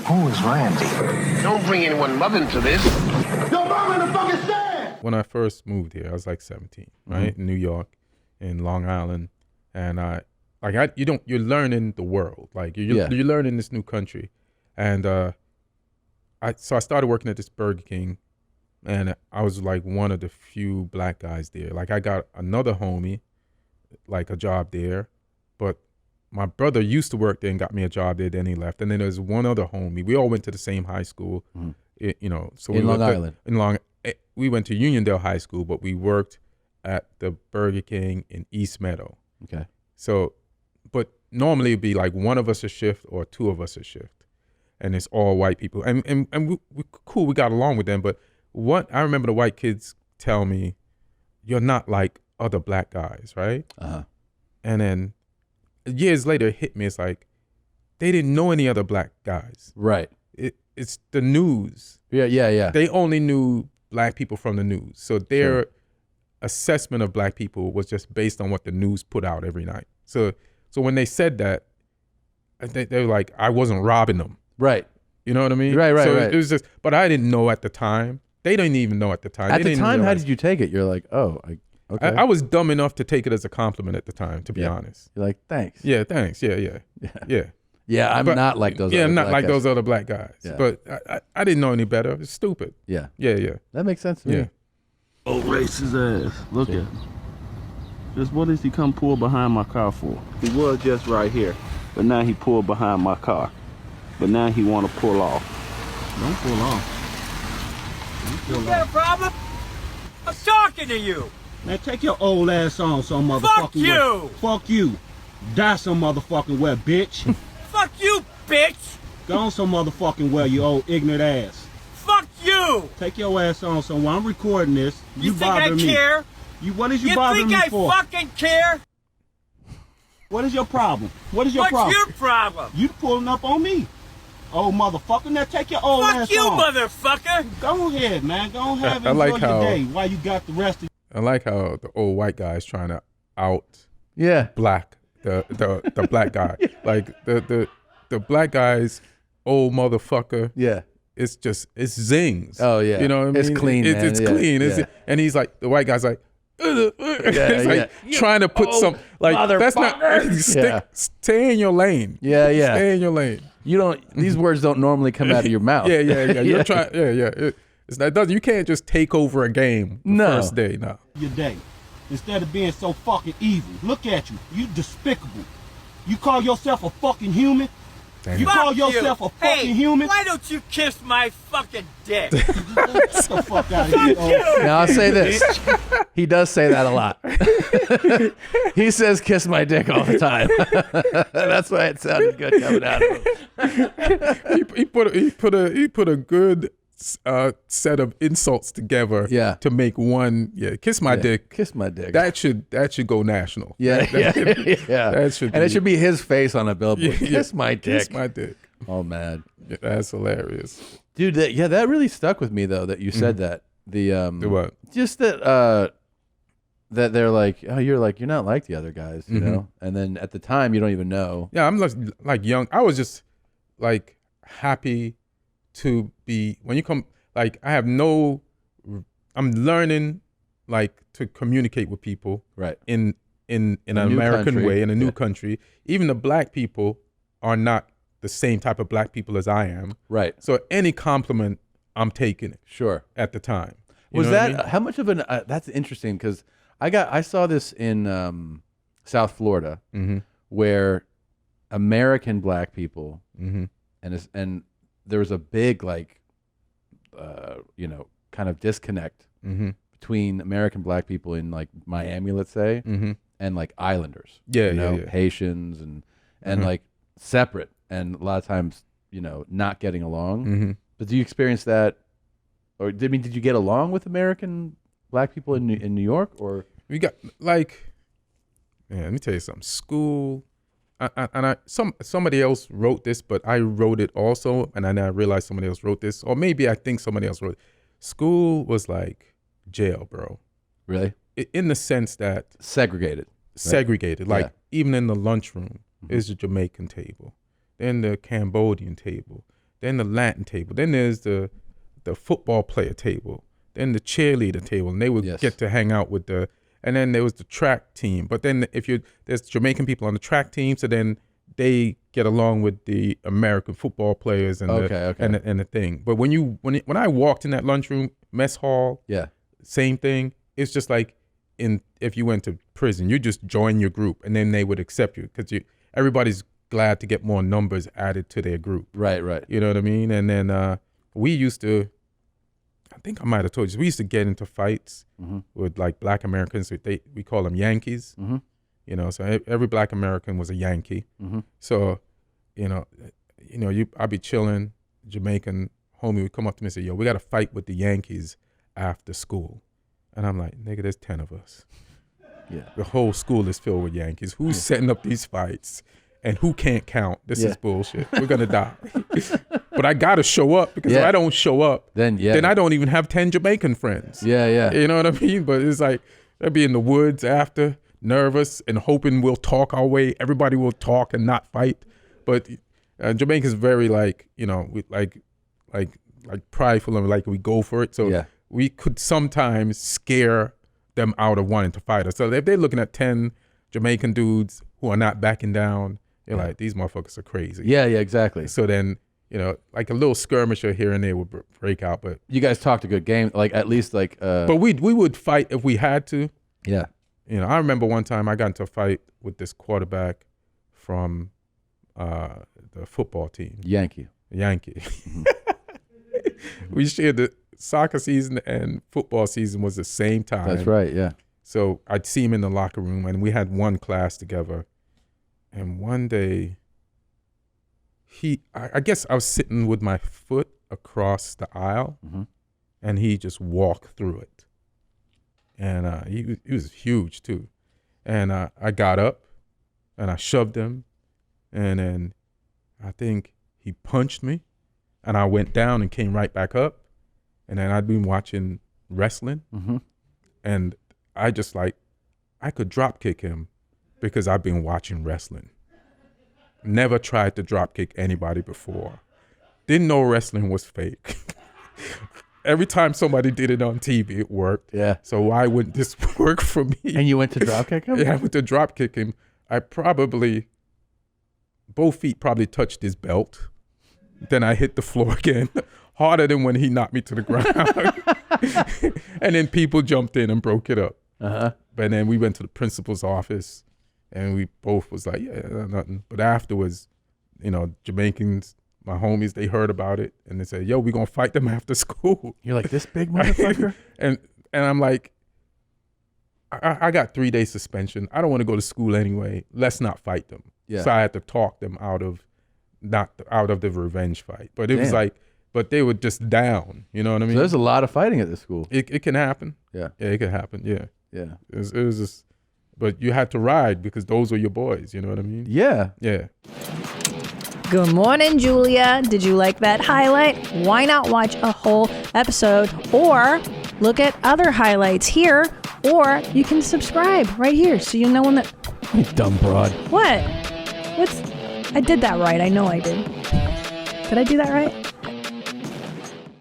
Who is Randy? Don't bring anyone mother into this. Yo, mom in the fucking stand! When I first moved here, I was like 17, right? In New York, in Long Island. And you're learning the world. Like you're learning this new country. And I started working at this Burger King, and I was like one of the few black guys there. Like I got another homie, like a job there, but my brother used to work there and got me a job there. Then he left, and then there's one other homie. We all went to the same high school, So in Long Island. We went to Uniondale High School, but we worked at the Burger King in East Meadow. Okay. So, but normally it'd be like one of us a shift or two of us a shift, and it's all white people. And we cool, we got along with them. But what I remember the white kids tell me, you're not like other black guys, right? Uh-huh. And then years later it hit me. It's like they didn't know any other black guys. Right. It's the news. Yeah. They only knew black people from the news. So their assessment of black people was just based on what the news put out every night. So when they said that, they were like, I wasn't robbing them. Right. You know what I mean? Right. So it was just, but I didn't know at the time. They didn't even know at the time. At the time, how did you take it? You're like, oh, okay. I was dumb enough to take it as a compliment at the time, to be honest. You're like, thanks. Yeah, thanks. Yeah. Yeah, I'm not like those. Yeah, other I'm not black like guys. those other black guys. Yeah. But I didn't know any better. It's stupid. Yeah. Yeah. That makes sense to me. Yeah. Old racist ass. Look at him. Just what does he come pull behind my car for? He was just right here, but now he pulled behind my car. But now he want to pull off. Don't pull off. You got a problem? I'm talking to you. Man, take your old ass on some motherfucking Fuck you. way. Fuck you. Die some motherfucking well, bitch. Fuck you, bitch. Go on some motherfucking well, you old ignorant ass. Fuck you. Take your ass on somewhere. I'm recording this. You think I bothering me. care? What is you You bothering think me I for? fucking care? What is your problem? What is your What's problem? your problem? You pulling up on me. Old motherfucker. Now take your old Fuck ass you, on. motherfucker. Go ahead, man. Go ahead and I like enjoy how- your day while you got the rest of I like how the old white guy is trying to out Yeah. black, the black guy. Like the black guy's old motherfucker. Yeah. It's zings. Oh, yeah. You know what I mean? It's clean, man. It's Yeah, clean. yeah. And he's like, the white guy's like, it's like yeah. trying to put some, like, that's not, stay in your lane. Yeah. Stay in your lane. You don't. These words don't normally come out of your mouth. Yeah. You're trying, you can't just take over a game the first day, no. your day. Instead of being so fucking evil. Look at you. You despicable. You call yourself a fucking human? You Fuck call you. yourself a fucking Hey, human? why don't you kiss my fucking dick? Get the fuck out of here. old Now I'll say this. He does say that a lot. He says "kiss my dick" all the time. That's why it sounded good coming out of him. He put a good set of insults together to make one. Kiss my dick. Kiss my dick. That should go national. Yeah. That should. And it should be his face on a billboard. Kiss my dick. Kiss my dick. Oh man, that's hilarious, dude. That really stuck with me though. That you said that. The what? Just that they're like, oh, you're not like the other guys, you know. And then at the time, you don't even know. Yeah, I'm like young. I was just like happy to be when you come. Like I'm learning like to communicate with people Right. in an American country. way in a new country. Even the black people are not the same type of black people as I am. Right. So any compliment, I'm taking it. Sure. At the time. You Was know what that I mean? how much of an? That's interesting because I saw this in South Florida where American black people and there was a big like kind of disconnect between American black people in like Miami, let's say, and like islanders. Yeah. Haitians and like separate and a lot of times not getting along. But do you experience that? Or did you get along with American black people in New York? Or we got like, man, let me tell you something. School, somebody else wrote this, but I wrote it also, and I realized somebody else wrote this, or maybe I think somebody else wrote it. School was like jail, bro. Really? In the sense that segregated, like even in the lunchroom, there's a Jamaican table, then the Cambodian table, then the Latin table, then there's the football player table, then the cheerleader table, and they would get to hang out with and then there was the track team. But then there's Jamaican people on the track team, so then they get along with the American football players and the thing. But when I walked in that lunchroom, mess hall, same thing. It's just like if you went to prison, you just join your group, and then they would accept you because everybody's glad to get more numbers added to their group. Right. You know what I mean? And then we used to, I think I might have told you, we used to get into fights with like Black Americans. We call them Yankees. You know, so every Black American was a Yankee. So, I'd be chilling, Jamaican homie would come up to me and say, yo, we got to fight with the Yankees after school. And I'm like, nigga, there's 10 of us. Yeah. The whole school is filled with Yankees. Who's setting up these fights? And who can't count? This is bullshit. We're going to die. But I got to show up because if I don't show up, then I don't even have 10 Jamaican friends. Yeah. You know what I mean? But it's like, I'd be in the woods after, nervous and hoping we'll talk our way. Everybody will talk and not fight. But Jamaicans very like prideful and like we go for it. So we could sometimes scare them out of wanting to fight us. So if they're looking at 10 Jamaican dudes who are not backing down, you're like, these motherfuckers are crazy. Yeah, exactly. So then, like a little skirmisher here and there would break out. But you guys talked a good game, like at least like. But we would fight if we had to. Yeah. I remember one time I got into a fight with this quarterback from the football team. Yankee. We shared the soccer season and football season was the same time. That's right, yeah. So I'd see him in the locker room, and we had one class together. And one day, I guess I was sitting with my foot across the aisle, and he just walked through it. And he was huge too. And I got up and I shoved him. And then I think he punched me. And I went down and came right back up. And then I'd been watching wrestling. And I just I could drop kick him because I've been watching wrestling. Never tried to drop kick anybody before. Didn't know wrestling was fake. Every time somebody did it on TV, it worked. Yeah. So why wouldn't this work for me? And you went to drop kick him? Yeah, I went to drop kick him. Both feet probably touched his belt. Then I hit the floor again, harder than when he knocked me to the ground. And then people jumped in and broke it up. But then we went to the principal's office, and we both was like, yeah, nothing. But afterwards, Jamaicans, my homies, they heard about it, and they said, yo, we gonna fight them after school. You're like, this big motherfucker? and I'm like, I got 3-day suspension. I don't want to go to school anyway. Let's not fight them. Yeah. So I had to talk them out of the revenge fight. But it was like, but they were just down. You know what I mean? So there's a lot of fighting at this school. It can happen. Yeah. Yeah, it can happen. Yeah. Yeah. It was just, but you had to ride because those were your boys. You know what I mean? Yeah. Yeah. Good morning, Julia. Did you like that highlight? Why not watch a whole episode or look at other highlights here, or you can subscribe right here so you know when that. You dumb broad. What? I did that right. I know I did. Did I do that right?